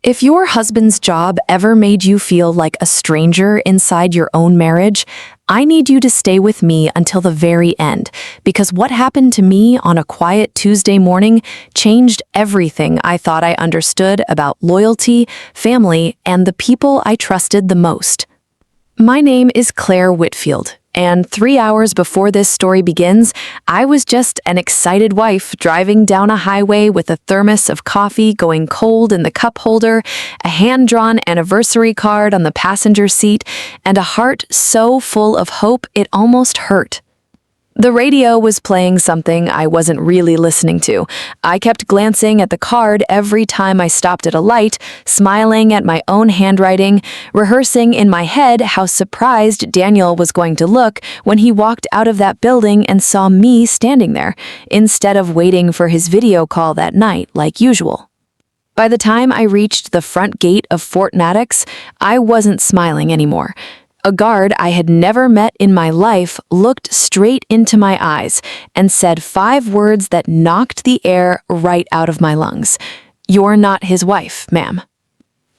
If your husband's job ever made you feel like a stranger inside your own marriage, I need you to stay with me until the very end, because what happened to me on a quiet Tuesday morning changed everything I thought I understood about loyalty, family, and the people I trusted the most. My name is Claire Whitfield, and 3 hours before this story begins, I was just an excited wife driving down a highway with a thermos of coffee going cold in the cup holder, a hand-drawn anniversary card on the passenger seat, and a heart so full of hope it almost hurt. The radio was playing something I wasn't really listening to. I kept glancing at the card every time I stopped at a light, smiling at my own handwriting, rehearsing in my head how surprised Daniel was going to look when he walked out of that building and saw me standing there, instead of waiting for his video call that night like usual. By the time I reached the front gate of Fort Maddox, I wasn't smiling anymore. A guard I had never met in my life looked straight into my eyes and said 5 words that knocked the air right out of my lungs. "You're not his wife, ma'am."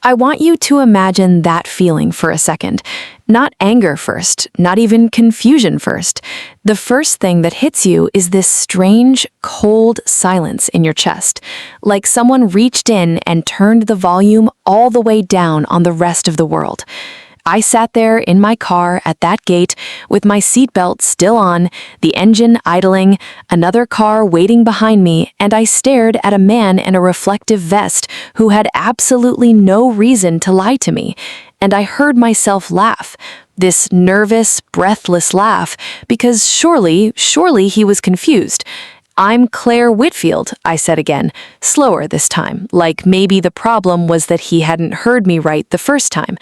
I want you to imagine that feeling for a second. Not anger first, not even confusion first. The first thing that hits you is this strange, cold silence in your chest, like someone reached in and turned the volume all the way down on the rest of the world. I sat there in my car at that gate with my seatbelt still on, the engine idling, another car waiting behind me, and I stared at a man in a reflective vest who had absolutely no reason to lie to me. And I heard myself laugh, this nervous, breathless laugh, because surely he was confused. "I'm Claire Whitfield," I said again, slower this time, like maybe the problem was that he hadn't heard me right the first time.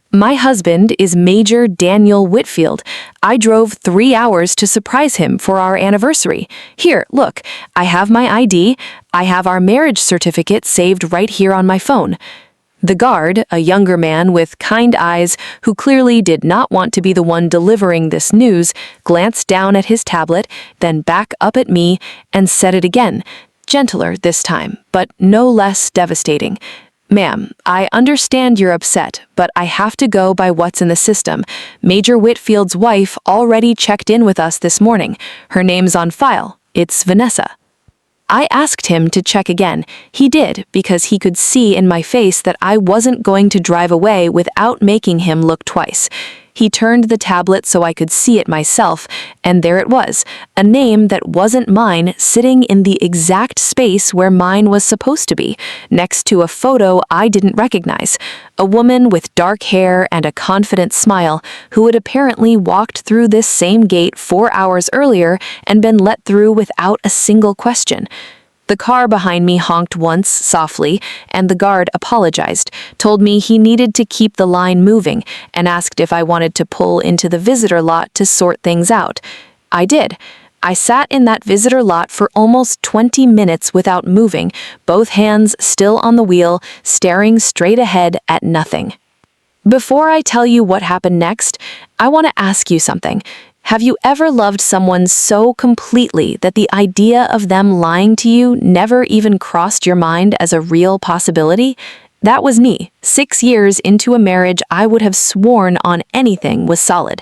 "My husband is Major Daniel Whitfield. I drove 3 hours to surprise him for our anniversary. Here, look, I have my ID. I have our marriage certificate saved right here on my phone." The guard, a younger man with kind eyes who clearly did not want to be the one delivering this news, glanced down at his tablet, then back up at me, and said it again, gentler this time, but no less devastating. "Ma'am, I understand you're upset, but I have to go by what's in the system. Major Whitfield's wife already checked in with us this morning. Her name's on file. It's Vanessa." I asked him to check again. He did, because he could see in my face that I wasn't going to drive away without making him look twice. He turned the tablet so I could see it myself, and there it was, a name that wasn't mine sitting in the exact space where mine was supposed to be, next to a photo I didn't recognize, a woman with dark hair and a confident smile who had apparently walked through this same gate 4 hours earlier and been let through without a single question. The car behind me honked once, softly, and the guard apologized, told me he needed to keep the line moving, and asked if I wanted to pull into the visitor lot to sort things out. I did. I sat in that visitor lot for almost 20 minutes without moving, both hands still on the wheel, staring straight ahead at nothing. Before I tell you what happened next, I want to ask you something. Have you ever loved someone so completely that the idea of them lying to you never even crossed your mind as a real possibility? That was me. 6 years into a marriage I would have sworn on anything was solid.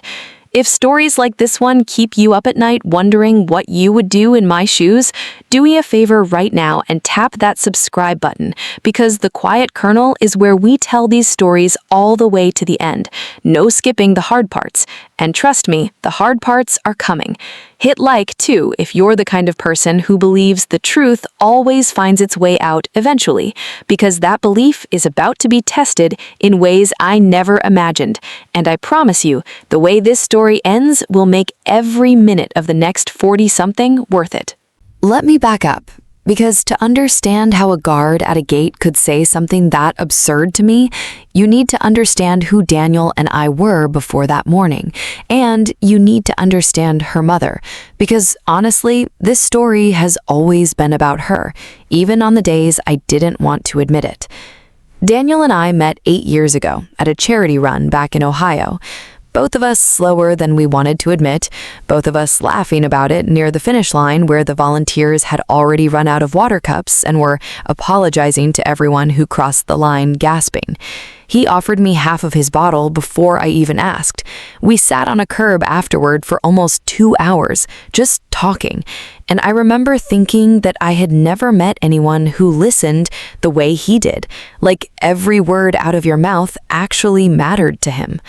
If stories like this one keep you up at night wondering what you would do in my shoes, do me a favor right now and tap that subscribe button, because The Quiet Kernel is where we tell these stories all the way to the end. No skipping the hard parts. And trust me, the hard parts are coming. Hit like, too, if you're the kind of person who believes the truth always finds its way out eventually, because that belief is about to be tested in ways I never imagined. And I promise you, the way this story ends will make every minute of the next 40-something worth it. Let me back up. Because to understand how a guard at a gate could say something that absurd to me, you need to understand who Daniel and I were before that morning. And you need to understand her mother. Because honestly, this story has always been about her, even on the days I didn't want to admit it. Daniel and I met 8 years ago at a charity run back in Ohio. Both of us slower than we wanted to admit, both of us laughing about it near the finish line where the volunteers had already run out of water cups and were apologizing to everyone who crossed the line, gasping. He offered me half of his bottle before I even asked. We sat on a curb afterward for almost 2 hours, just talking, and I remember thinking that I had never met anyone who listened the way he did, like every word out of your mouth actually mattered to him.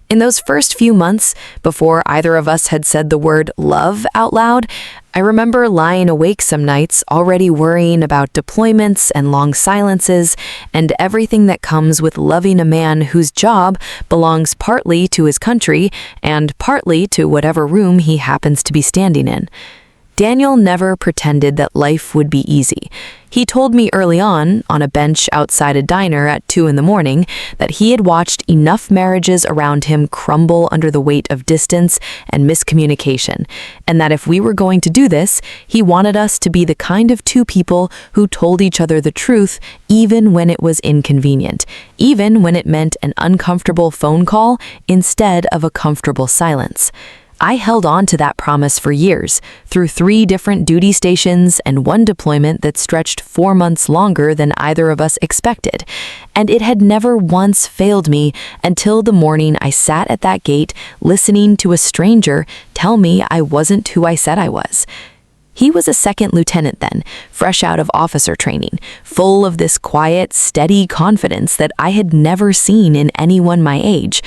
In those first few months, before either of us had said the word love out loud, I remember lying awake some nights already worrying about deployments and long silences and everything that comes with loving a man whose job belongs partly to his country and partly to whatever room he happens to be standing in. Daniel never pretended that life would be easy. He told me early on a bench outside a diner at 2 a.m, that he had watched enough marriages around him crumble under the weight of distance and miscommunication, and that if we were going to do this, he wanted us to be the kind of two people who told each other the truth even when it was inconvenient, even when it meant an uncomfortable phone call instead of a comfortable silence. I held on to that promise for years, through 3 different duty stations and 1 deployment that stretched 4 months longer than either of us expected. And it had never once failed me until the morning I sat at that gate listening to a stranger tell me I wasn't who I said I was. He was a second lieutenant then, fresh out of officer training, full of this quiet, steady confidence that I had never seen in anyone my age.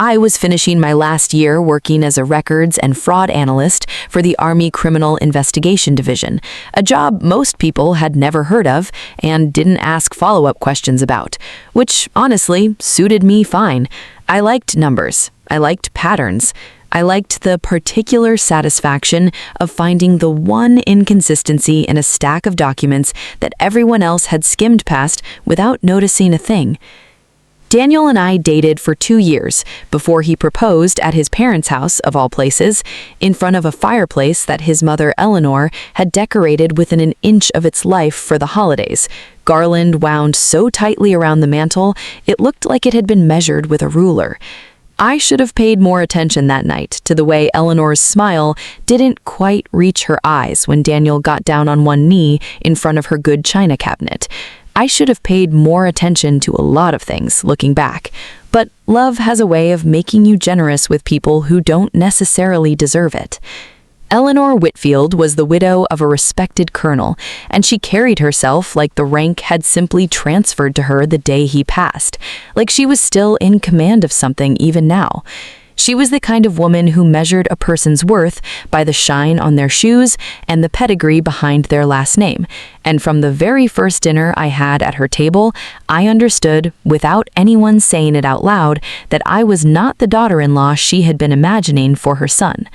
I was finishing my last year working as a records and fraud analyst for the Army Criminal Investigation Division, a job most people had never heard of and didn't ask follow-up questions about, which honestly suited me fine. I liked numbers. I liked patterns. I liked the particular satisfaction of finding the one inconsistency in a stack of documents that everyone else had skimmed past without noticing a thing. Daniel and I dated for 2 years before he proposed at his parents' house, of all places, in front of a fireplace that his mother Eleanor had decorated within an inch of its life for the holidays, garland wound so tightly around the mantel it looked like it had been measured with a ruler. I should have paid more attention that night to the way Eleanor's smile didn't quite reach her eyes when Daniel got down on one knee in front of her good china cabinet. I should have paid more attention to a lot of things, looking back. But love has a way of making you generous with people who don't necessarily deserve it. Eleanor Whitfield was the widow of a respected colonel, and she carried herself like the rank had simply transferred to her the day he passed, like she was still in command of something even now. She was the kind of woman who measured a person's worth by the shine on their shoes and the pedigree behind their last name. And from the very first dinner I had at her table, I understood, without anyone saying it out loud, that I was not the daughter-in-law she had been imagining for her son.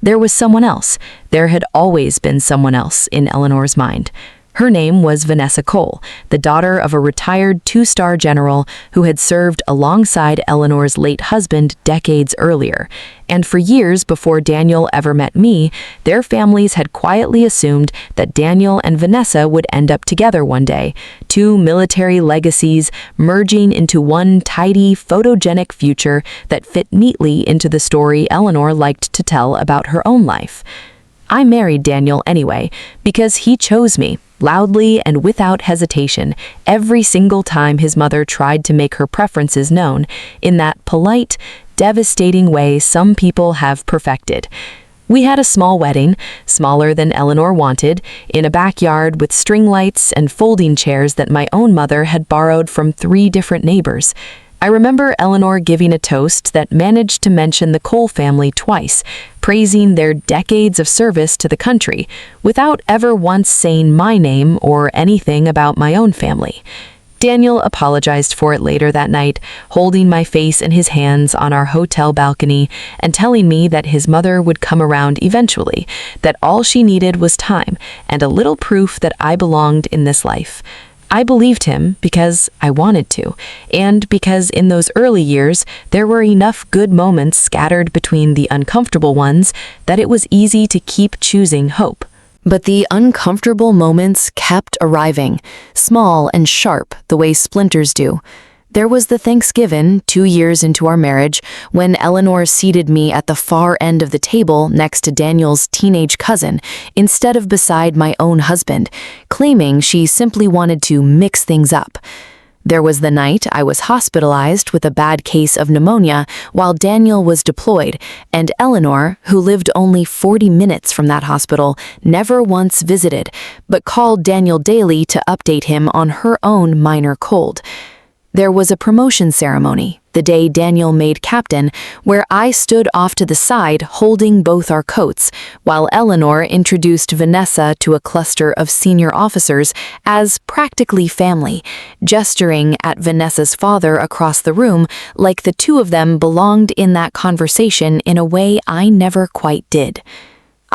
There was someone else. There had always been someone else in Eleanor's mind. Her name was Vanessa Cole, the daughter of a retired 2-star general who had served alongside Eleanor's late husband decades earlier. And for years before Daniel ever met me, their families had quietly assumed that Daniel and Vanessa would end up together one day, 2 military legacies merging into one tidy, photogenic future that fit neatly into the story Eleanor liked to tell about her own life. I married Daniel anyway, because he chose me, loudly and without hesitation, every single time his mother tried to make her preferences known, in that polite, devastating way some people have perfected. We had a small wedding, smaller than Eleanor wanted, in a backyard with string lights and folding chairs that my own mother had borrowed from 3 different neighbors. I remember Eleanor giving a toast that managed to mention the Cole family twice, praising their decades of service to the country, without ever once saying my name or anything about my own family. Daniel apologized for it later that night, holding my face in his hands on our hotel balcony and telling me that his mother would come around eventually, that all she needed was time and a little proof that I belonged in this life. I believed him because I wanted to, and because in those early years there were enough good moments scattered between the uncomfortable ones that it was easy to keep choosing hope. But the uncomfortable moments kept arriving, small and sharp the way splinters do. There was the Thanksgiving, 2 years into our marriage, when Eleanor seated me at the far end of the table next to Daniel's teenage cousin, instead of beside my own husband, claiming she simply wanted to mix things up. There was the night I was hospitalized with a bad case of pneumonia while Daniel was deployed, and Eleanor, who lived only 40 minutes from that hospital, never once visited, but called Daniel daily to update him on her own minor cold. There was a promotion ceremony, the day Daniel made captain, where I stood off to the side holding both our coats, while Eleanor introduced Vanessa to a cluster of senior officers as practically family, gesturing at Vanessa's father across the room like the two of them belonged in that conversation in a way I never quite did.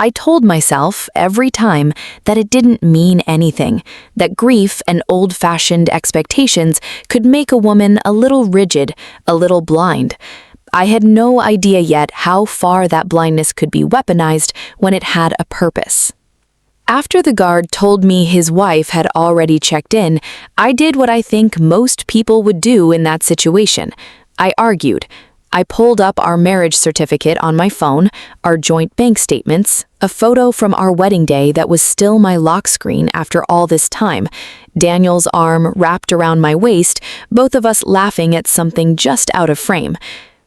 I told myself every time that it didn't mean anything, that grief and old-fashioned expectations could make a woman a little rigid, a little blind. I had no idea yet how far that blindness could be weaponized when it had a purpose. After the guard told me his wife had already checked in, I did what I think most people would do in that situation. I argued. I pulled up our marriage certificate on my phone, our joint bank statements, a photo from our wedding day that was still my lock screen after all this time, Daniel's arm wrapped around my waist, both of us laughing at something just out of frame.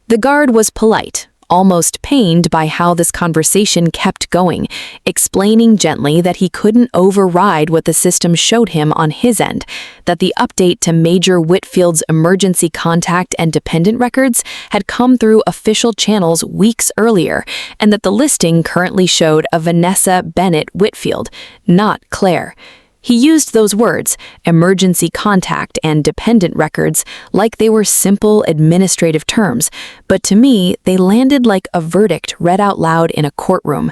The guard was polite, almost pained by how this conversation kept going, explaining gently that he couldn't override what the system showed him on his end, that the update to Major Whitfield's emergency contact and dependent records had come through official channels weeks earlier, and that the listing currently showed a Vanessa Bennett Whitfield, not Claire. He used those words, emergency contact and dependent records, like they were simple administrative terms, but to me, they landed like a verdict read out loud in a courtroom.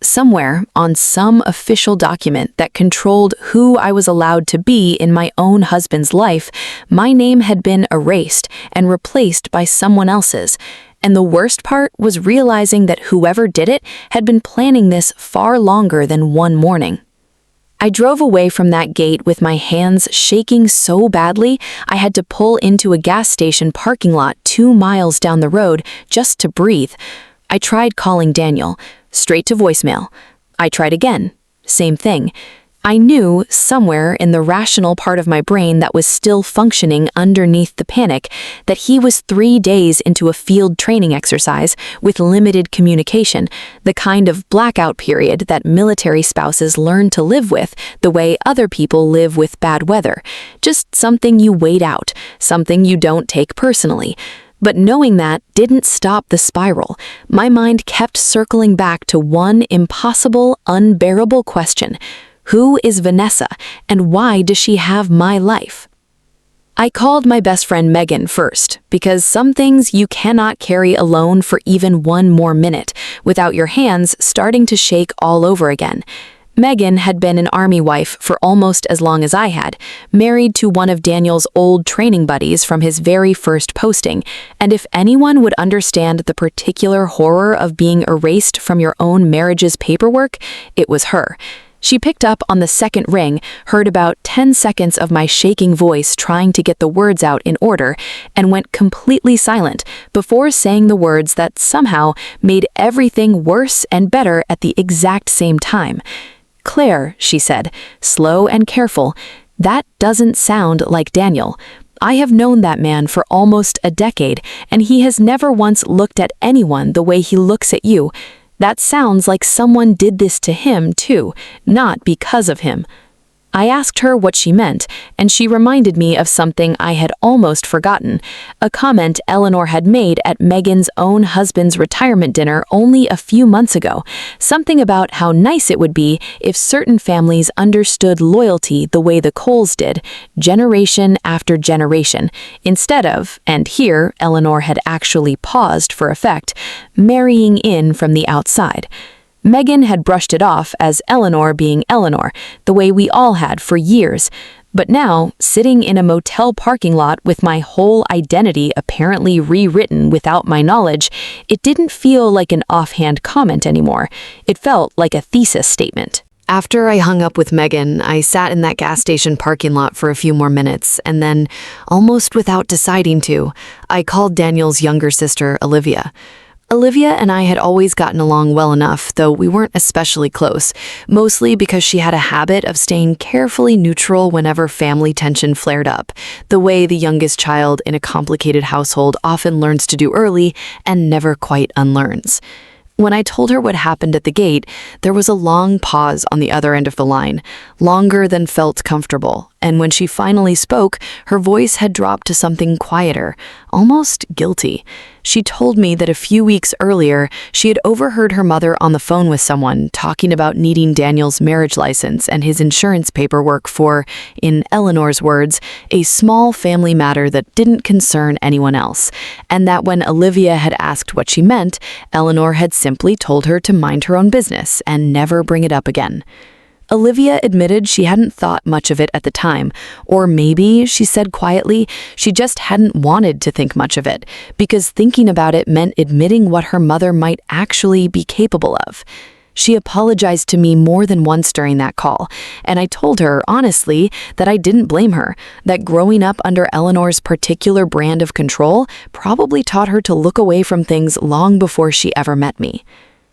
Somewhere, on some official document that controlled who I was allowed to be in my own husband's life, my name had been erased and replaced by someone else's. And the worst part was realizing that whoever did it had been planning this far longer than one morning. I drove away from that gate with my hands shaking so badly I had to pull into a gas station parking lot 2 miles down the road just to breathe. I tried calling Daniel, straight to voicemail. I tried again, same thing. I knew somewhere in the rational part of my brain that was still functioning underneath the panic that he was 3 days into a field training exercise with limited communication, the kind of blackout period that military spouses learn to live with the way other people live with bad weather. Just something you wait out, something you don't take personally. But knowing that didn't stop the spiral. My mind kept circling back to one impossible, unbearable question. Who is Vanessa, and why does she have my life? I called my best friend Megan first, because some things you cannot carry alone for even one more minute, without your hands starting to shake all over again. Megan had been an army wife for almost as long as I had, married to one of Daniel's old training buddies from his very first posting, and if anyone would understand the particular horror of being erased from your own marriage's paperwork, it was her. She picked up on the second ring, heard about 10 seconds of my shaking voice trying to get the words out in order, and went completely silent before saying the words that somehow made everything worse and better at the exact same time. "Claire," she said, slow and careful, "that doesn't sound like Daniel. I have known that man for almost a decade, and he has never once looked at anyone the way he looks at you. That sounds like someone did this to him, too, not because of him." I asked her what she meant, and she reminded me of something I had almost forgotten, a comment Eleanor had made at Megan's own husband's retirement dinner only a few months ago, something about how nice it would be if certain families understood loyalty the way the Coles did, generation after generation, instead of, and here Eleanor had actually paused for effect, marrying in from the outside. Megan had brushed it off as Eleanor being Eleanor, the way we all had for years. But now, sitting in a motel parking lot with my whole identity apparently rewritten without my knowledge, it didn't feel like an offhand comment anymore. It felt like a thesis statement. After I hung up with Megan, I sat in that gas station parking lot for a few more minutes, and then, almost without deciding to, I called Daniel's younger sister, Olivia. Olivia and I had always gotten along well enough, though we weren't especially close, mostly because she had a habit of staying carefully neutral whenever family tension flared up, the way the youngest child in a complicated household often learns to do early and never quite unlearns. When I told her what happened at the gate, there was a long pause on the other end of the line, longer than felt comfortable, and when she finally spoke, her voice had dropped to something quieter, almost guilty. She told me that a few weeks earlier, she had overheard her mother on the phone with someone talking about needing Daniel's marriage license and his insurance paperwork for, in Eleanor's words, a small family matter that didn't concern anyone else, and that when Olivia had asked what she meant, Eleanor had simply told her to mind her own business and never bring it up again. Olivia admitted she hadn't thought much of it at the time, or maybe, she said quietly, she just hadn't wanted to think much of it, because thinking about it meant admitting what her mother might actually be capable of. She apologized to me more than once during that call, and I told her, honestly, that I didn't blame her, that growing up under Eleanor's particular brand of control probably taught her to look away from things long before she ever met me.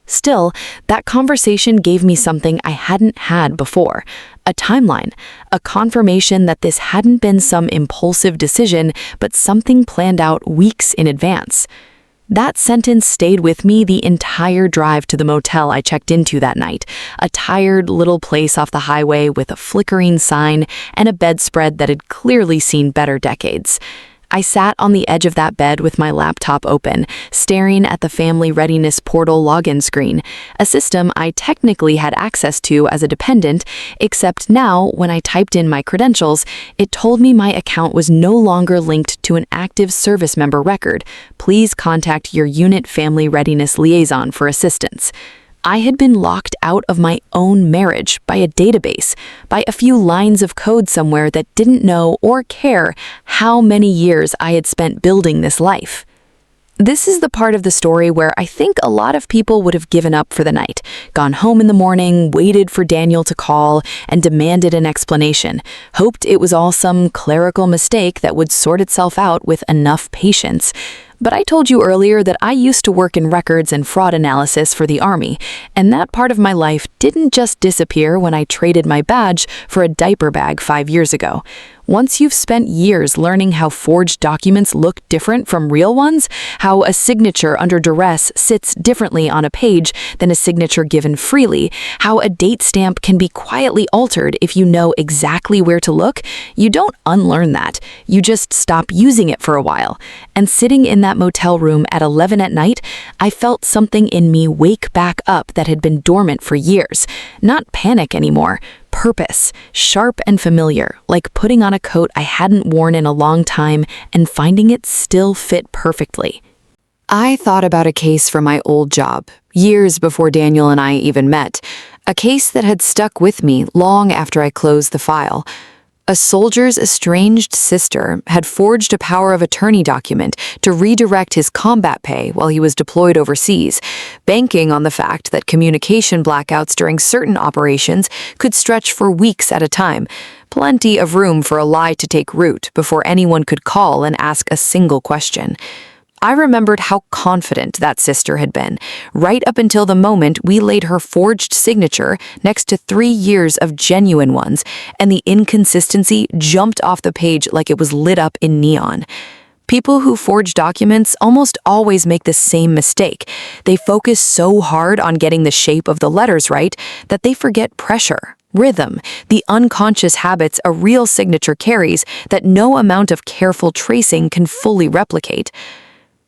Still, that conversation gave me something I hadn't had before, a timeline, a confirmation that this hadn't been some impulsive decision, but something planned out weeks in advance. That sentence stayed with me the entire drive to the motel I checked into that night, a tired little place off the highway with a flickering sign and a bedspread that had clearly seen better decades. I sat on the edge of that bed with my laptop open, staring at the Family Readiness Portal login screen, a system I technically had access to as a dependent, except now, when I typed in my credentials, it told me my account was no longer linked to an active service member record. Please contact your unit Family Readiness liaison for assistance. I had been locked out of my own marriage by a database, by a few lines of code somewhere that didn't know or care how many years I had spent building this life. This is the part of the story where I think a lot of people would have given up for the night, gone home in the morning, waited for Daniel to call, and demanded an explanation, hoped it was all some clerical mistake that would sort itself out with enough patience. But I told you earlier that I used to work in records and fraud analysis for the Army, and that part of my life didn't just disappear when I traded my badge for a diaper bag 5 years ago. Once you've spent years learning how forged documents look different from real ones, how a signature under duress sits differently on a page than a signature given freely, how a date stamp can be quietly altered if you know exactly where to look, you don't unlearn that. You just stop using it for a while. And sitting in that motel room at 11 at night, I felt something in me wake back up that had been dormant for years. Not panic anymore. Purpose, sharp and familiar, like putting on a coat I hadn't worn in a long time and finding it still fit perfectly. I thought about a case from my old job, years before Daniel and I even met, a case that had stuck with me long after I closed the file. A soldier's estranged sister had forged a power of attorney document to redirect his combat pay while he was deployed overseas, banking on the fact that communication blackouts during certain operations could stretch for weeks at a time. Plenty of room for a lie to take root before anyone could call and ask a single question. I remembered how confident that sister had been, right up until the moment we laid her forged signature next to 3 years of genuine ones, and the inconsistency jumped off the page like it was lit up in neon. People who forge documents almost always make the same mistake. They focus so hard on getting the shape of the letters right that they forget pressure, rhythm, the unconscious habits a real signature carries that no amount of careful tracing can fully replicate.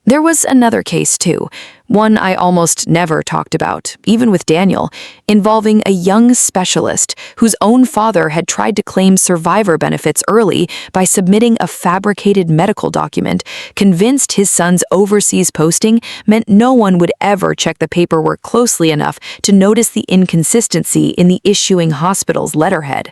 There was another case, too, one I almost never talked about, even with Daniel, involving a young specialist whose own father had tried to claim survivor benefits early by submitting a fabricated medical document, convinced his son's overseas posting meant no one would ever check the paperwork closely enough to notice the inconsistency in the issuing hospital's letterhead.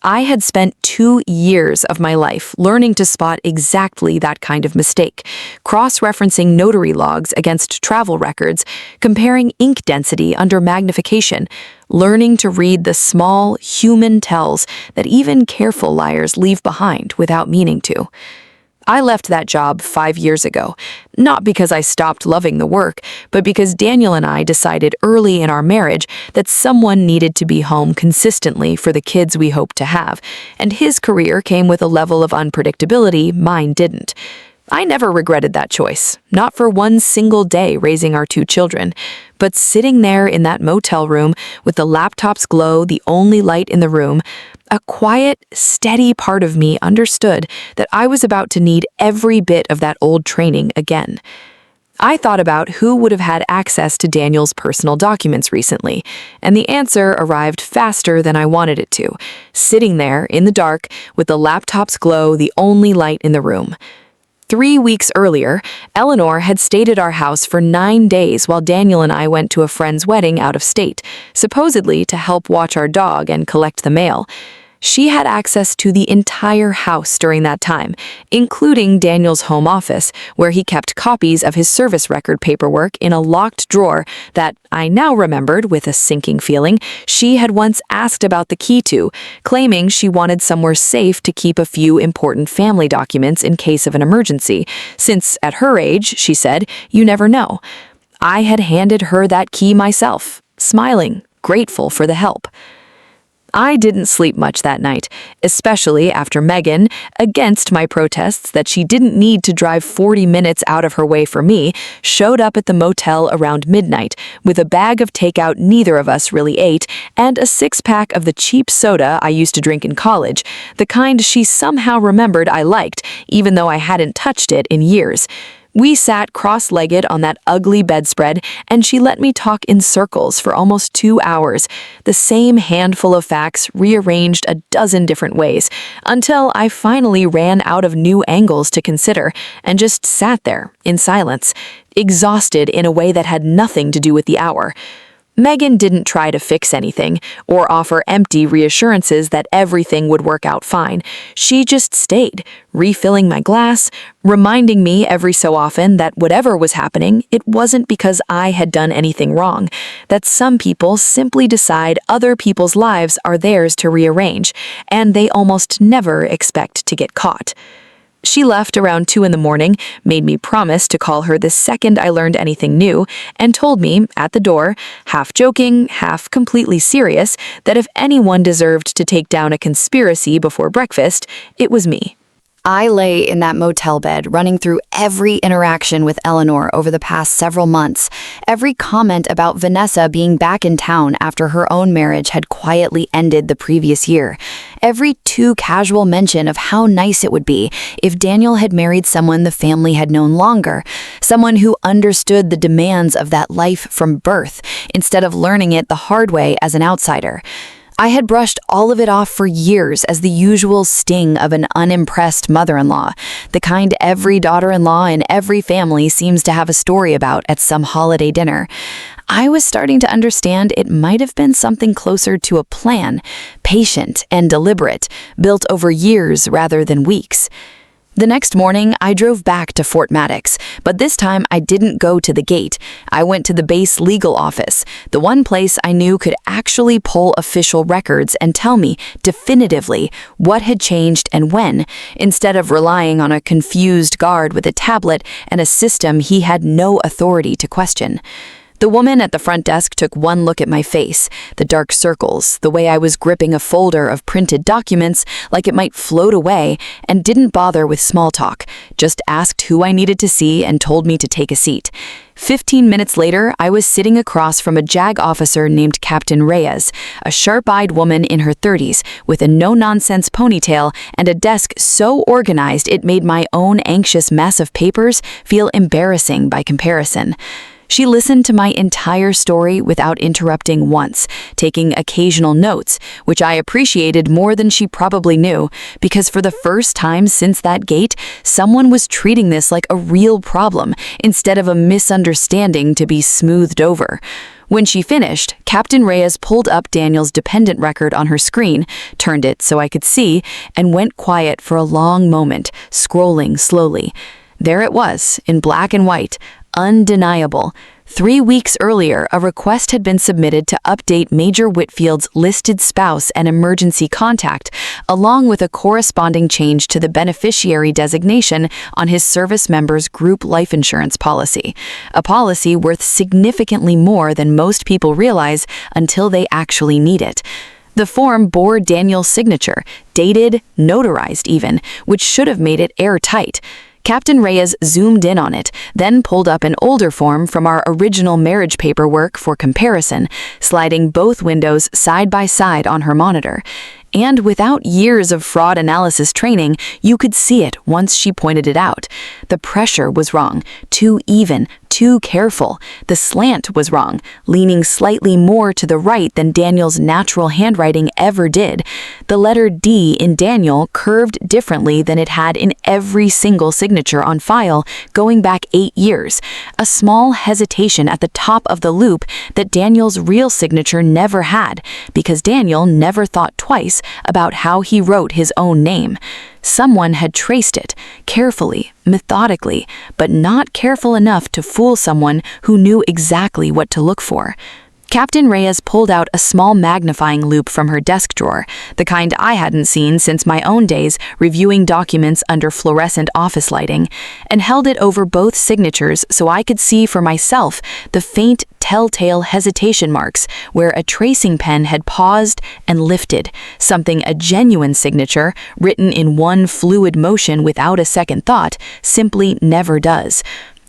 I had spent 2 years of my life learning to spot exactly that kind of mistake, cross-referencing notary logs against travel records, comparing ink density under magnification, learning to read the small, human tells that even careful liars leave behind without meaning to. I left that job 5 years ago, not because I stopped loving the work, but because Daniel and I decided early in our marriage that someone needed to be home consistently for the kids we hoped to have, and his career came with a level of unpredictability mine didn't. I never regretted that choice, not for one single day raising our 2 children, but sitting there in that motel room with the laptop's glow the only light in the room, a quiet, steady part of me understood that I was about to need every bit of that old training again. I thought about who would have had access to Daniel's personal documents recently, and the answer arrived faster than I wanted it to, sitting there in the dark with the laptop's glow the only light in the room. 3 weeks earlier, Eleanor had stayed at our house for 9 days while Daniel and I went to a friend's wedding out of state, supposedly to help watch our dog and collect the mail. She had access to the entire house during that time, including Daniel's home office, where he kept copies of his service record paperwork in a locked drawer that, I now remembered with a sinking feeling, she had once asked about the key to, claiming she wanted somewhere safe to keep a few important family documents in case of an emergency, since at her age, she said, you never know. I had handed her that key myself, smiling, grateful for the help. I didn't sleep much that night, especially after Megan, against my protests that she didn't need to drive 40 minutes out of her way for me, showed up at the motel around midnight with a bag of takeout neither of us really ate and a 6-pack of the cheap soda I used to drink in college, the kind she somehow remembered I liked, even though I hadn't touched it in years. We sat cross-legged on that ugly bedspread, and she let me talk in circles for almost 2 hours, the same handful of facts rearranged a dozen different ways, until I finally ran out of new angles to consider and just sat there in silence, exhausted in a way that had nothing to do with the hour. Megan didn't try to fix anything or offer empty reassurances that everything would work out fine. She just stayed, refilling my glass, reminding me every so often that whatever was happening, it wasn't because I had done anything wrong, that some people simply decide other people's lives are theirs to rearrange, and they almost never expect to get caught. She left around 2 in the morning, made me promise to call her the second I learned anything new, and told me, at the door, half joking, half completely serious, that if anyone deserved to take down a conspiracy before breakfast, it was me. I lay in that motel bed, running through every interaction with Eleanor over the past several months, every comment about Vanessa being back in town after her own marriage had quietly ended the previous year, every too casual mention of how nice it would be if Daniel had married someone the family had known longer, someone who understood the demands of that life from birth, instead of learning it the hard way as an outsider. I had brushed all of it off for years as the usual sting of an unimpressed mother-in-law, the kind every daughter-in-law in every family seems to have a story about at some holiday dinner. I was starting to understand it might have been something closer to a plan, patient and deliberate, built over years rather than weeks. The next morning, I drove back to Fort Maddox, but this time I didn't go to the gate. I went to the base legal office, the one place I knew could actually pull official records and tell me definitively what had changed and when, instead of relying on a confused guard with a tablet and a system he had no authority to question. The woman at the front desk took one look at my face, the dark circles, the way I was gripping a folder of printed documents like it might float away, and didn't bother with small talk, just asked who I needed to see and told me to take a seat. 15 minutes later, I was sitting across from a JAG officer named Captain Reyes, a sharp-eyed woman in her 30s with a no-nonsense ponytail and a desk so organized it made my own anxious mess of papers feel embarrassing by comparison. She listened to my entire story without interrupting once, taking occasional notes, which I appreciated more than she probably knew, because for the first time since that gate, someone was treating this like a real problem instead of a misunderstanding to be smoothed over. When she finished, Captain Reyes pulled up Daniel's dependent record on her screen, turned it so I could see, and went quiet for a long moment, scrolling slowly. There it was, in black and white, undeniable. 3 weeks earlier, a request had been submitted to update Major Whitfield's listed spouse and emergency contact, along with a corresponding change to the beneficiary designation on his service member's group life insurance policy, a policy worth significantly more than most people realize until they actually need it. The form bore Daniel's signature, dated, notarized even, which should have made it airtight. Captain Reyes zoomed in on it, then pulled up an older form from our original marriage paperwork for comparison, sliding both windows side by side on her monitor. And without years of fraud analysis training, you could see it once she pointed it out. The pressure was wrong, too even, too careful. The slant was wrong, leaning slightly more to the right than Daniel's natural handwriting ever did. The letter D in Daniel curved differently than it had in every single signature on file going back 8 years. A small hesitation at the top of the loop that Daniel's real signature never had, because Daniel never thought twice about how he wrote his own name. Someone had traced it, carefully, methodically, but not careful enough to fool someone who knew exactly what to look for. Captain Reyes pulled out a small magnifying loupe from her desk drawer, the kind I hadn't seen since my own days reviewing documents under fluorescent office lighting, and held it over both signatures so I could see for myself the faint, telltale hesitation marks where a tracing pen had paused and lifted, something a genuine signature, written in one fluid motion without a second thought, simply never does.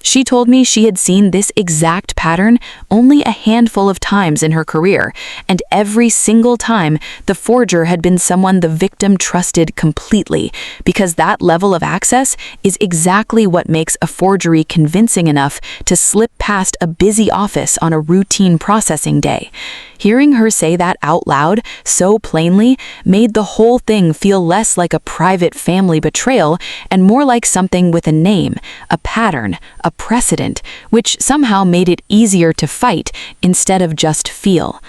She told me she had seen this exact pattern only a handful of times in her career, and every single time the forger had been someone the victim trusted completely, because that level of access is exactly what makes a forgery convincing enough to slip past a busy office on a routine processing day. Hearing her say that out loud, so plainly, made the whole thing feel less like a private family betrayal and more like something with a name, a pattern, a precedent, which somehow made it easier to fight instead of just feel.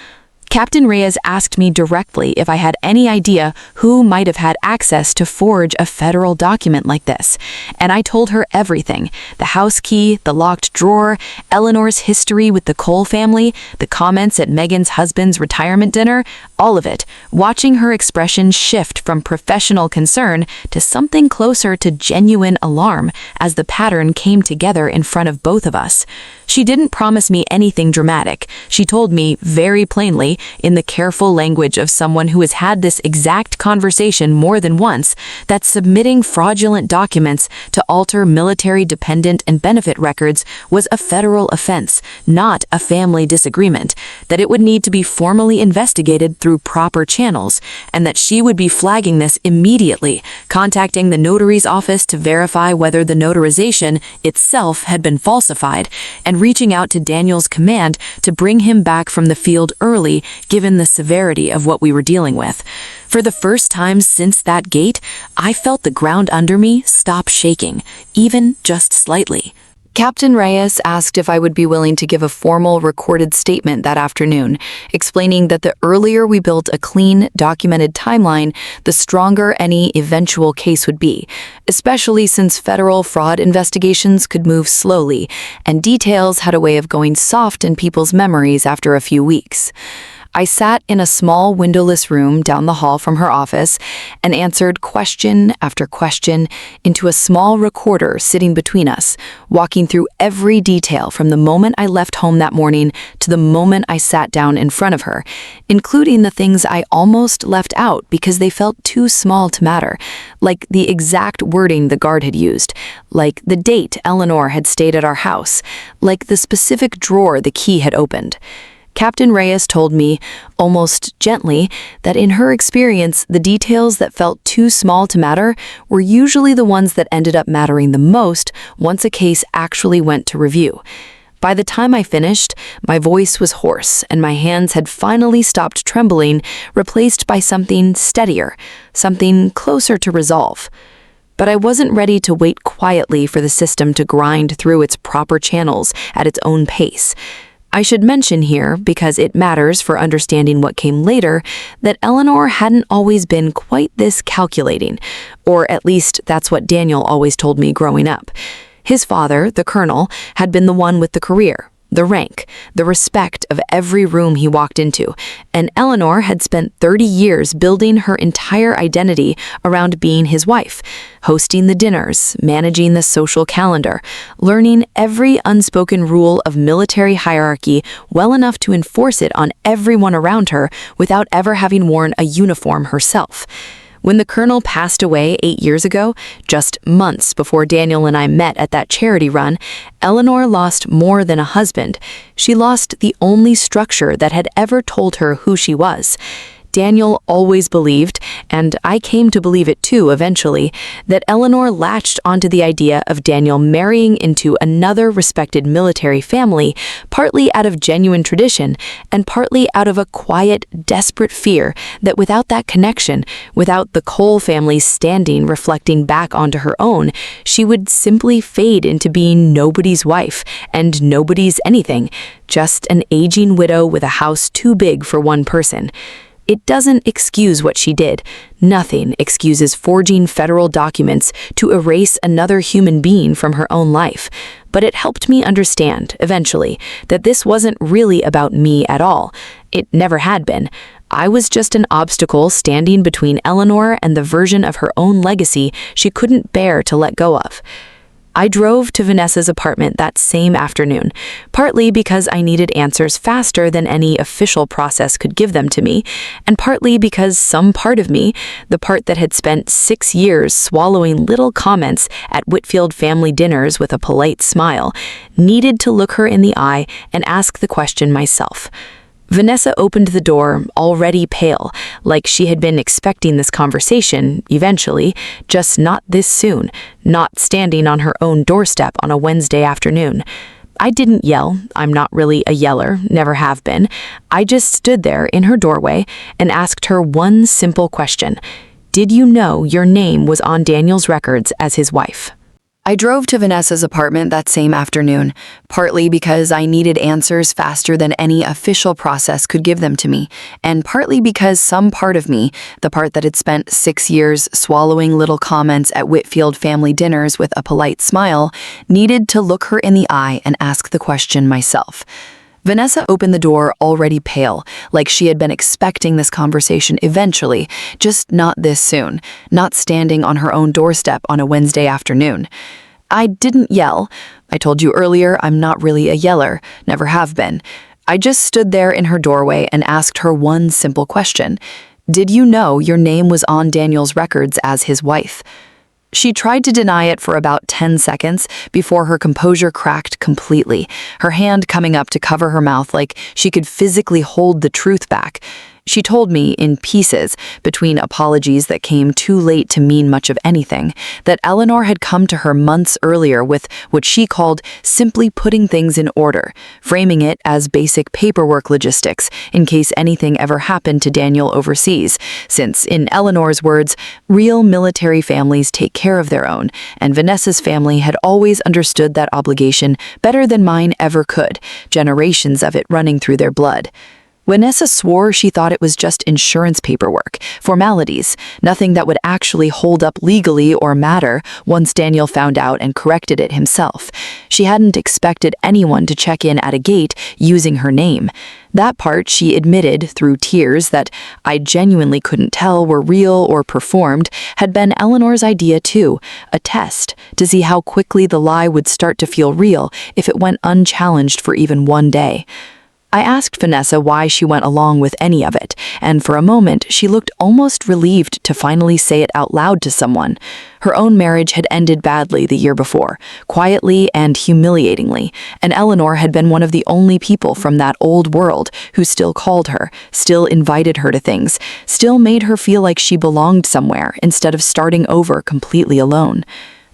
Captain Reyes asked me directly if I had any idea who might have had access to forge a federal document like this, and I told her everything: the house key, the locked drawer, Eleanor's history with the Cole family, the comments at Megan's husband's retirement dinner, all of it, watching her expression shift from professional concern to something closer to genuine alarm as the pattern came together in front of both of us. She didn't promise me anything dramatic. She told me very plainly, in the careful language of someone who has had this exact conversation more than once, that submitting fraudulent documents to alter military dependent and benefit records was a federal offense, not a family disagreement, that it would need to be formally investigated through proper channels, and that she would be flagging this immediately, contacting the notary's office to verify whether the notarization itself had been falsified, and reaching out to Daniel's command to bring him back from the field early, given the severity of what we were dealing with. For the first time since that gate, I felt the ground under me stop shaking, even just slightly. Captain Reyes asked if I would be willing to give a formal recorded statement that afternoon, explaining that the earlier we built a clean, documented timeline, the stronger any eventual case would be, especially since federal fraud investigations could move slowly, and details had a way of going soft in people's memories after a few weeks. I sat in a small windowless room down the hall from her office and answered question after question into a small recorder sitting between us, walking through every detail from the moment I left home that morning to the moment I sat down in front of her, including the things I almost left out because they felt too small to matter, like the exact wording the guard had used, like the date Eleanor had stayed at our house, like the specific drawer the key had opened. Captain Reyes told me, almost gently, that in her experience, the details that felt too small to matter were usually the ones that ended up mattering the most once a case actually went to review. By the time I finished, my voice was hoarse and my hands had finally stopped trembling, replaced by something steadier, something closer to resolve. But I wasn't ready to wait quietly for the system to grind through its proper channels at its own pace. I should mention here, because it matters for understanding what came later, that Eleanor hadn't always been quite this calculating, or at least that's what Daniel always told me growing up. His father, the colonel, had been the one with the career, the rank, the respect of every room he walked into, and Eleanor had spent 30 years building her entire identity around being his wife, hosting the dinners, managing the social calendar, learning every unspoken rule of military hierarchy well enough to enforce it on everyone around her without ever having worn a uniform herself. When the colonel passed away 8 years ago, just months before Daniel and I met at that charity run, Eleanor lost more than a husband. She lost the only structure that had ever told her who she was. Daniel always believed, and I came to believe it too eventually, that Eleanor latched onto the idea of Daniel marrying into another respected military family, partly out of genuine tradition, and partly out of a quiet, desperate fear that without that connection, without the Cole family's standing reflecting back onto her own, she would simply fade into being nobody's wife and nobody's anything, just an aging widow with a house too big for one person. It doesn't excuse what she did. Nothing excuses forging federal documents to erase another human being from her own life. But it helped me understand, eventually, that this wasn't really about me at all. It never had been. I was just an obstacle standing between Eleanor and the version of her own legacy she couldn't bear to let go of. I drove to Vanessa's apartment that same afternoon, partly because I needed answers faster than any official process could give them to me, and partly because some part of me, the part that had spent 6 years swallowing little comments at Whitfield family dinners with a polite smile, needed to look her in the eye and ask the question myself. Vanessa opened the door, already pale, like she had been expecting this conversation, eventually, just not this soon, not standing on her own doorstep on a Wednesday afternoon. I didn't yell. I'm not really a yeller, never have been. I just stood there in her doorway and asked her one simple question. Did you know your name was on Daniel's records as his wife? I drove to Vanessa's apartment that same afternoon, partly because I needed answers faster than any official process could give them to me, and partly because some part of me, the part that had spent 6 years swallowing little comments at Whitfield family dinners with a polite smile, needed to look her in the eye and ask the question myself. Vanessa opened the door already pale, like she had been expecting this conversation eventually, just not this soon, not standing on her own doorstep on a Wednesday afternoon. I didn't yell. I told you earlier I'm not really a yeller, never have been. I just stood there in her doorway and asked her one simple question. Did you know your name was on Daniel's records as his wife? She tried to deny it for about 10 seconds before her composure cracked completely, her hand coming up to cover her mouth like she could physically hold the truth back. She told me in pieces, between apologies that came too late to mean much of anything, that Eleanor had come to her months earlier with what she called simply putting things in order, framing it as basic paperwork logistics in case anything ever happened to Daniel overseas, since, in Eleanor's words, real military families take care of their own, and Vanessa's family had always understood that obligation better than mine ever could, generations of it running through their blood. Vanessa swore she thought it was just insurance paperwork, formalities, nothing that would actually hold up legally or matter once Daniel found out and corrected it himself. She hadn't expected anyone to check in at a gate using her name. That part she admitted through tears that I genuinely couldn't tell were real or performed had been Eleanor's idea too, a test to see how quickly the lie would start to feel real if it went unchallenged for even one day. I asked Vanessa why she went along with any of it, and for a moment she looked almost relieved to finally say it out loud to someone. Her own marriage had ended badly the year before, quietly and humiliatingly, and Eleanor had been one of the only people from that old world who still called her, still invited her to things, still made her feel like she belonged somewhere instead of starting over completely alone.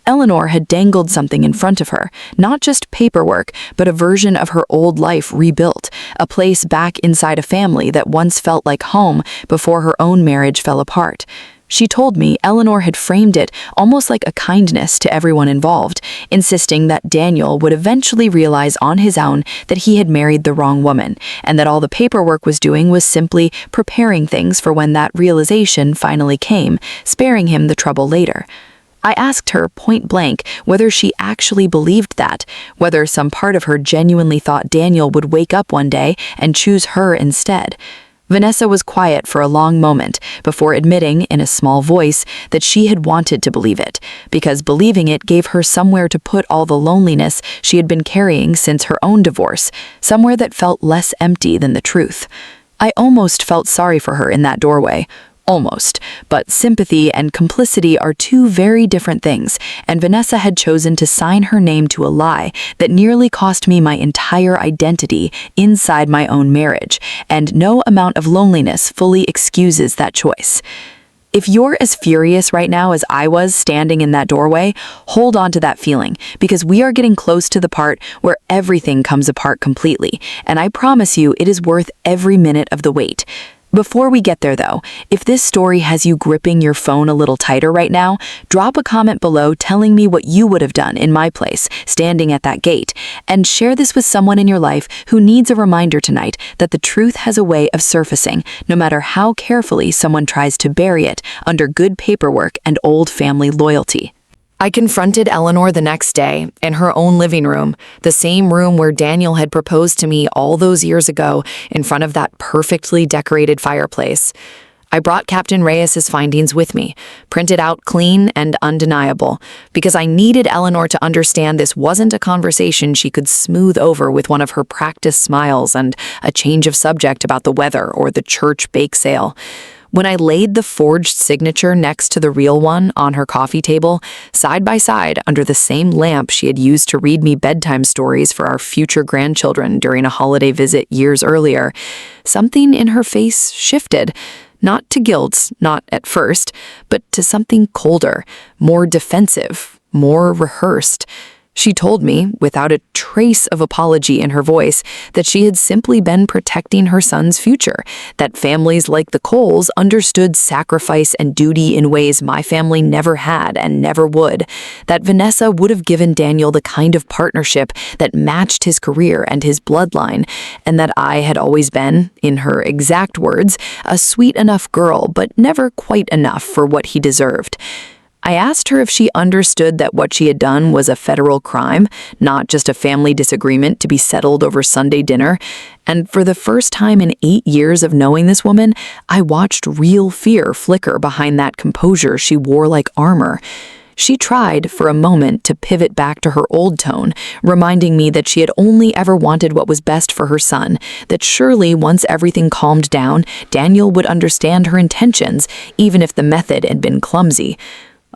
Eleanor had dangled something in front of her, not just paperwork, but a version of her old life rebuilt, a place back inside a family that once felt like home before her own marriage fell apart. She told me Eleanor had framed it almost like a kindness to everyone involved, insisting that Daniel would eventually realize on his own that he had married the wrong woman, and that all the paperwork was doing was simply preparing things for when that realization finally came, sparing him the trouble later. I asked her point blank whether she actually believed that, whether some part of her genuinely thought Daniel would wake up one day and choose her instead. Vanessa was quiet for a long moment before admitting in a small voice that she had wanted to believe it, because believing it gave her somewhere to put all the loneliness she had been carrying since her own divorce, somewhere that felt less empty than the truth. I almost felt sorry for her in that doorway. Almost, but sympathy and complicity are two very different things, and Vanessa had chosen to sign her name to a lie that nearly cost me my entire identity inside my own marriage, and no amount of loneliness fully excuses that choice. If you're as furious right now as I was standing in that doorway, hold on to that feeling, because we are getting close to the part where everything comes apart completely, and I promise you it is worth every minute of the wait. Before we get there though, if this story has you gripping your phone a little tighter right now, drop a comment below telling me what you would have done in my place, standing at that gate, and share this with someone in your life who needs a reminder tonight that the truth has a way of surfacing, no matter how carefully someone tries to bury it under good paperwork and old family loyalty. I confronted Eleanor the next day in her own living room, the same room where Daniel had proposed to me all those years ago in front of that perfectly decorated fireplace. I brought Captain Reyes's findings with me, printed out clean and undeniable, because I needed Eleanor to understand this wasn't a conversation she could smooth over with one of her practiced smiles and a change of subject about the weather or the church bake sale. When I laid the forged signature next to the real one on her coffee table, side by side under the same lamp she had used to read me bedtime stories for our future grandchildren during a holiday visit years earlier, something in her face shifted. Not to guilt, not at first, but to something colder, more defensive, more rehearsed. She told me, without a trace of apology in her voice, that she had simply been protecting her son's future, that families like the Coles understood sacrifice and duty in ways my family never had and never would, that Vanessa would have given Daniel the kind of partnership that matched his career and his bloodline, and that I had always been, in her exact words, a sweet enough girl, but never quite enough for what he deserved. I asked her if she understood that what she had done was a federal crime, not just a family disagreement to be settled over Sunday dinner. And for the first time in 8 years of knowing this woman, I watched real fear flicker behind that composure she wore like armor. She tried, for a moment, to pivot back to her old tone, reminding me that she had only ever wanted what was best for her son, that surely once everything calmed down, Daniel would understand her intentions, even if the method had been clumsy.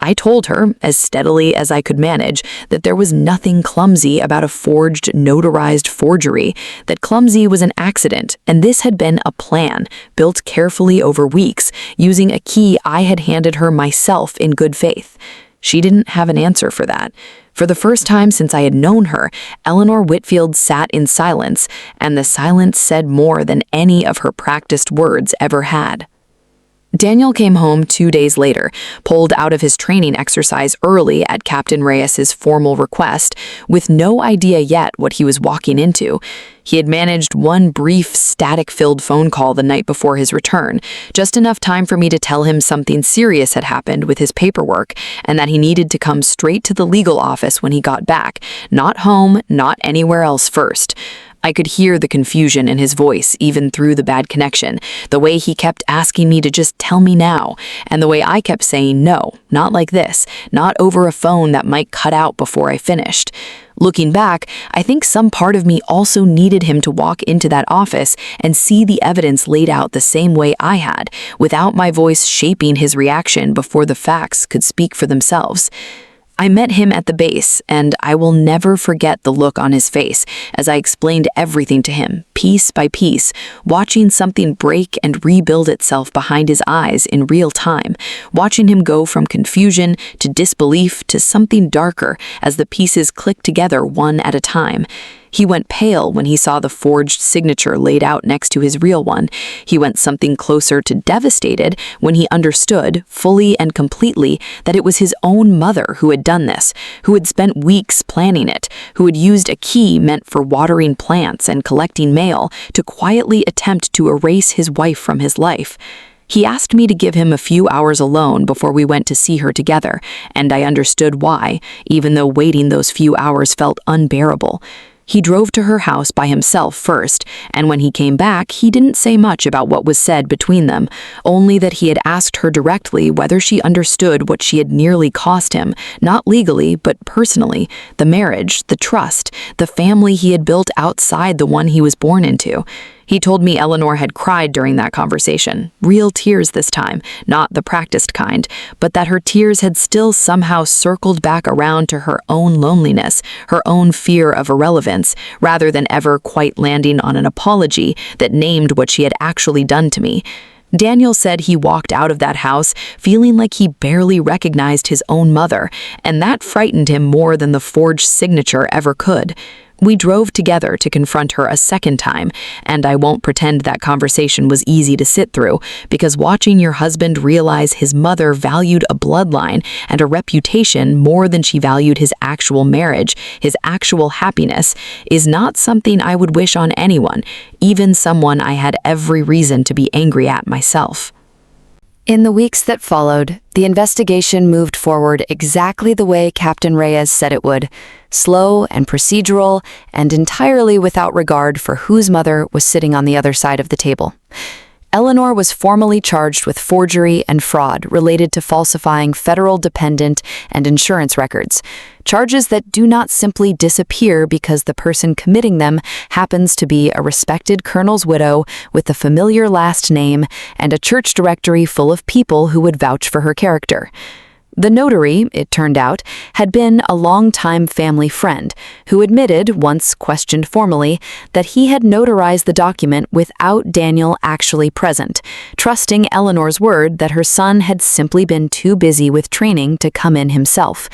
I told her, as steadily as I could manage, that there was nothing clumsy about a forged, notarized forgery, that clumsy was an accident, and this had been a plan, built carefully over weeks, using a key I had handed her myself in good faith. She didn't have an answer for that. For the first time since I had known her, Eleanor Whitfield sat in silence, and the silence said more than any of her practiced words ever had. Daniel came home 2 days later, pulled out of his training exercise early at Captain Reyes's formal request, with no idea yet what he was walking into. He had managed one brief, static-filled phone call the night before his return, just enough time for me to tell him something serious had happened with his paperwork, and that he needed to come straight to the legal office when he got back, not home, not anywhere else first. I could hear the confusion in his voice, even through the bad connection, the way he kept asking me to just tell me now, and the way I kept saying no, not like this, not over a phone that might cut out before I finished. Looking back, I think some part of me also needed him to walk into that office and see the evidence laid out the same way I had, without my voice shaping his reaction before the facts could speak for themselves. I met him at the base, and I will never forget the look on his face as I explained everything to him, piece by piece, watching something break and rebuild itself behind his eyes in real time, watching him go from confusion to disbelief to something darker as the pieces clicked together one at a time. He went pale when he saw the forged signature laid out next to his real one. He went something closer to devastated when he understood, fully and completely, that it was his own mother who had done this, who had spent weeks planning it, who had used a key meant for watering plants and collecting mail to quietly attempt to erase his wife from his life. He asked me to give him a few hours alone before we went to see her together, and I understood why, even though waiting those few hours felt unbearable. He drove to her house by himself first, and when he came back, he didn't say much about what was said between them, only that he had asked her directly whether she understood what she had nearly cost him, not legally, but personally, the marriage, the trust, the family he had built outside the one he was born into. He told me Eleanor had cried during that conversation, real tears this time, not the practiced kind, but that her tears had still somehow circled back around to her own loneliness, her own fear of irrelevance, rather than ever quite landing on an apology that named what she had actually done to me. Daniel said he walked out of that house feeling like he barely recognized his own mother, and that frightened him more than the forged signature ever could. We drove together to confront her a second time, and I won't pretend that conversation was easy to sit through, because watching your husband realize his mother valued a bloodline and a reputation more than she valued his actual marriage, his actual happiness, is not something I would wish on anyone, even someone I had every reason to be angry at myself. In the weeks that followed, the investigation moved forward exactly the way Captain Reyes said it would, slow and procedural, and entirely without regard for whose mother was sitting on the other side of the table. Eleanor was formally charged with forgery and fraud related to falsifying federal dependent and insurance records, charges that do not simply disappear because the person committing them happens to be a respected colonel's widow with a familiar last name and a church directory full of people who would vouch for her character. The notary, it turned out, had been a longtime family friend who admitted, once questioned formally, that he had notarized the document without Daniel actually present, trusting Eleanor's word that her son had simply been too busy with training to come in himself.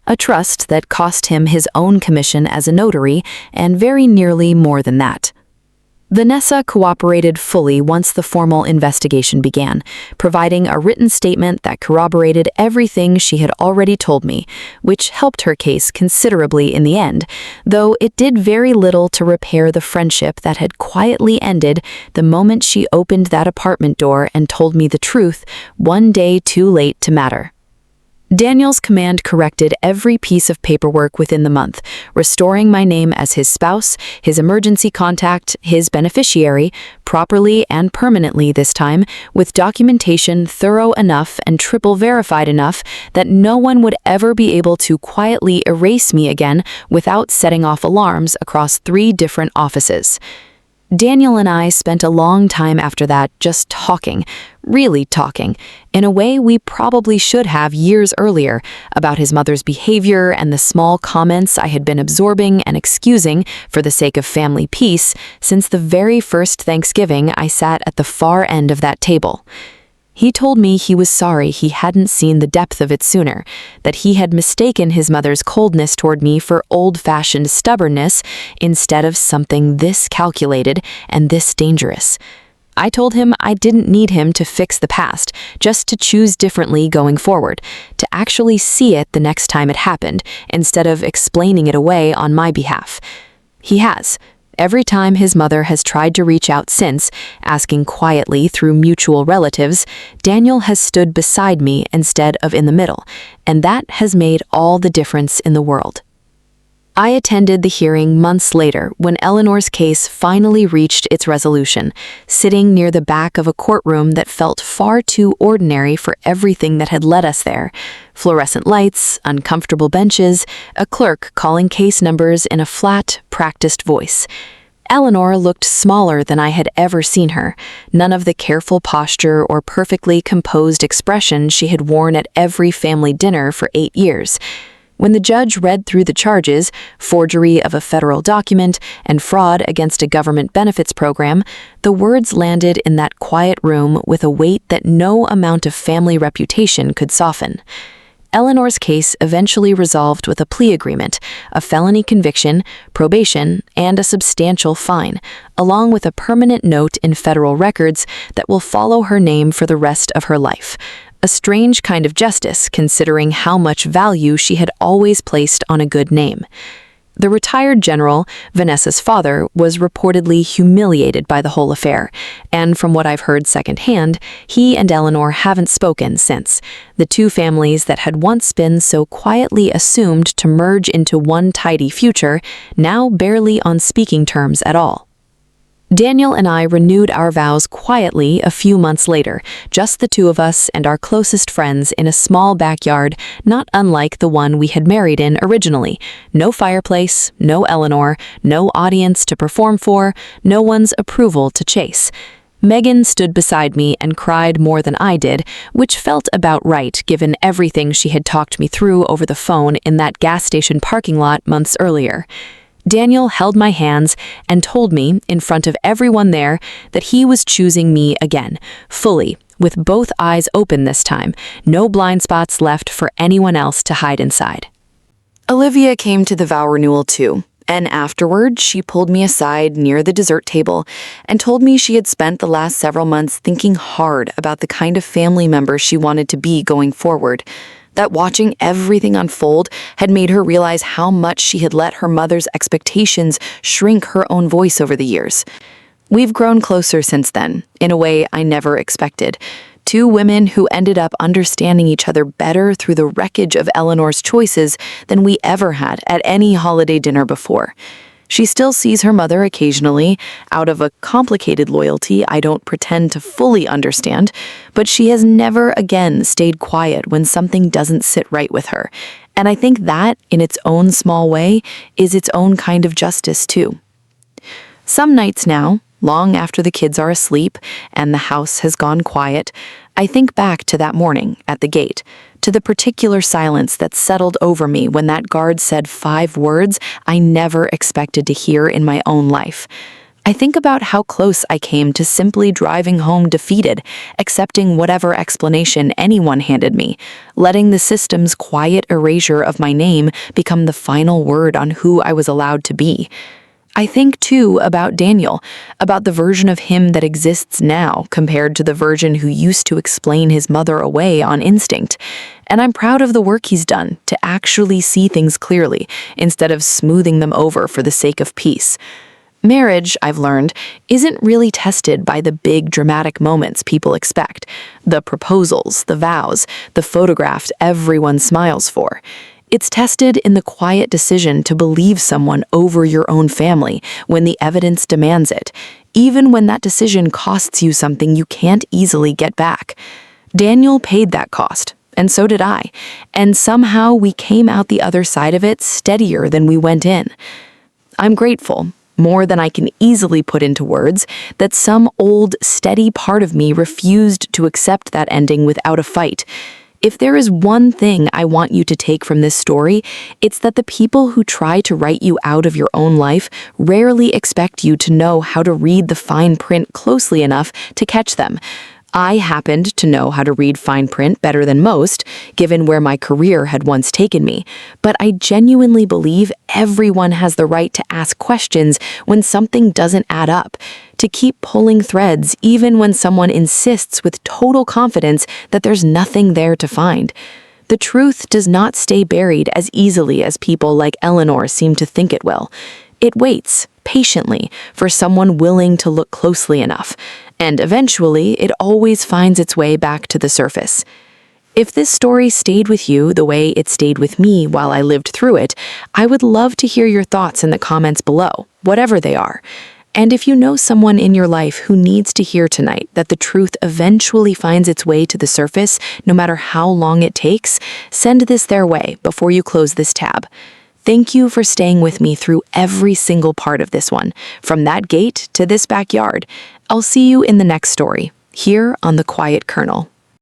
A trust that cost him his own commission as a notary, and very nearly more than that. Vanessa cooperated fully once the formal investigation began, providing a written statement that corroborated everything she had already told me, which helped her case considerably in the end, though it did very little to repair the friendship that had quietly ended the moment she opened that apartment door and told me the truth, one day too late to matter. Daniel's command corrected every piece of paperwork within the month, restoring my name as his spouse, his emergency contact, his beneficiary, properly and permanently this time, with documentation thorough enough and triple verified enough that no one would ever be able to quietly erase me again without setting off alarms across 3 different offices. Daniel and I spent a long time after that just talking, really talking, in a way we probably should have years earlier, about his mother's behavior and the small comments I had been absorbing and excusing for the sake of family peace since the very first Thanksgiving I sat at the far end of that table. He told me he was sorry he hadn't seen the depth of it sooner, that he had mistaken his mother's coldness toward me for old-fashioned stubbornness instead of something this calculated and this dangerous. I told him I didn't need him to fix the past, just to choose differently going forward, to actually see it the next time it happened, instead of explaining it away on my behalf. He has. Every time his mother has tried to reach out since, asking quietly through mutual relatives, Daniel has stood beside me instead of in the middle, and that has made all the difference in the world. I attended the hearing months later when Eleanor's case finally reached its resolution, sitting near the back of a courtroom that felt far too ordinary for everything that had led us there. Fluorescent lights, uncomfortable benches, a clerk calling case numbers in a flat, practiced voice. Eleanor looked smaller than I had ever seen her, none of the careful posture or perfectly composed expression she had worn at every family dinner for 8 years. When the judge read through the charges, forgery of a federal document and fraud against a government benefits program, the words landed in that quiet room with a weight that no amount of family reputation could soften. Eleanor's case eventually resolved with a plea agreement, a felony conviction, probation, and a substantial fine, along with a permanent note in federal records that will follow her name for the rest of her life. A strange kind of justice, considering how much value she had always placed on a good name. The retired general, Vanessa's father, was reportedly humiliated by the whole affair, and from what I've heard secondhand, he and Eleanor haven't spoken since. The two families that had once been so quietly assumed to merge into one tidy future, now barely on speaking terms at all. Daniel and I renewed our vows quietly a few months later, just the two of us and our closest friends in a small backyard, not unlike the one we had married in originally. No fireplace, no Eleanor, no audience to perform for, no one's approval to chase. Megan stood beside me and cried more than I did, which felt about right given everything she had talked me through over the phone in that gas station parking lot months earlier. Daniel held my hands and told me, in front of everyone there, that he was choosing me again, fully, with both eyes open this time, no blind spots left for anyone else to hide inside. Olivia came to the vow renewal too, and afterward she pulled me aside near the dessert table and told me she had spent the last several months thinking hard about the kind of family member she wanted to be going forward. That watching everything unfold had made her realize how much she had let her mother's expectations shrink her own voice over the years. We've grown closer since then, in a way I never expected. Two women who ended up understanding each other better through the wreckage of Eleanor's choices than we ever had at any holiday dinner before. She still sees her mother occasionally, out of a complicated loyalty I don't pretend to fully understand, but she has never again stayed quiet when something doesn't sit right with her. And I think that, in its own small way, is its own kind of justice too. Some nights now, long after the kids are asleep and the house has gone quiet, I think back to that morning at the gate, to the particular silence that settled over me when that guard said 5 words I never expected to hear in my own life. I think about how close I came to simply driving home defeated, accepting whatever explanation anyone handed me, letting the system's quiet erasure of my name become the final word on who I was allowed to be. I think, too, about Daniel, about the version of him that exists now compared to the version who used to explain his mother away on instinct. And I'm proud of the work he's done to actually see things clearly instead of smoothing them over for the sake of peace. Marriage, I've learned, isn't really tested by the big dramatic moments people expect, the proposals, the vows, the photograph everyone smiles for. It's tested in the quiet decision to believe someone over your own family when the evidence demands it, even when that decision costs you something you can't easily get back. Daniel paid that cost, and so did I, and somehow we came out the other side of it steadier than we went in. I'm grateful, more than I can easily put into words, that some old, steady part of me refused to accept that ending without a fight. If there is one thing I want you to take from this story, it's that the people who try to write you out of your own life rarely expect you to know how to read the fine print closely enough to catch them. I happened to know how to read fine print better than most, given where my career had once taken me, but I genuinely believe everyone has the right to ask questions when something doesn't add up, to keep pulling threads even when someone insists with total confidence that there's nothing there to find. The truth does not stay buried as easily as people like Eleanor seem to think it will. It waits, patiently, for someone willing to look closely enough, and eventually it always finds its way back to the surface. If this story stayed with you the way it stayed with me while I lived through it, I would love to hear your thoughts in the comments below, whatever they are. And if you know someone in your life who needs to hear tonight that the truth eventually finds its way to the surface, no matter how long it takes, send this their way before you close this tab. Thank you for staying with me through every single part of this one, from that gate to this backyard. I'll see you in the next story, here on The Quiet Kernel.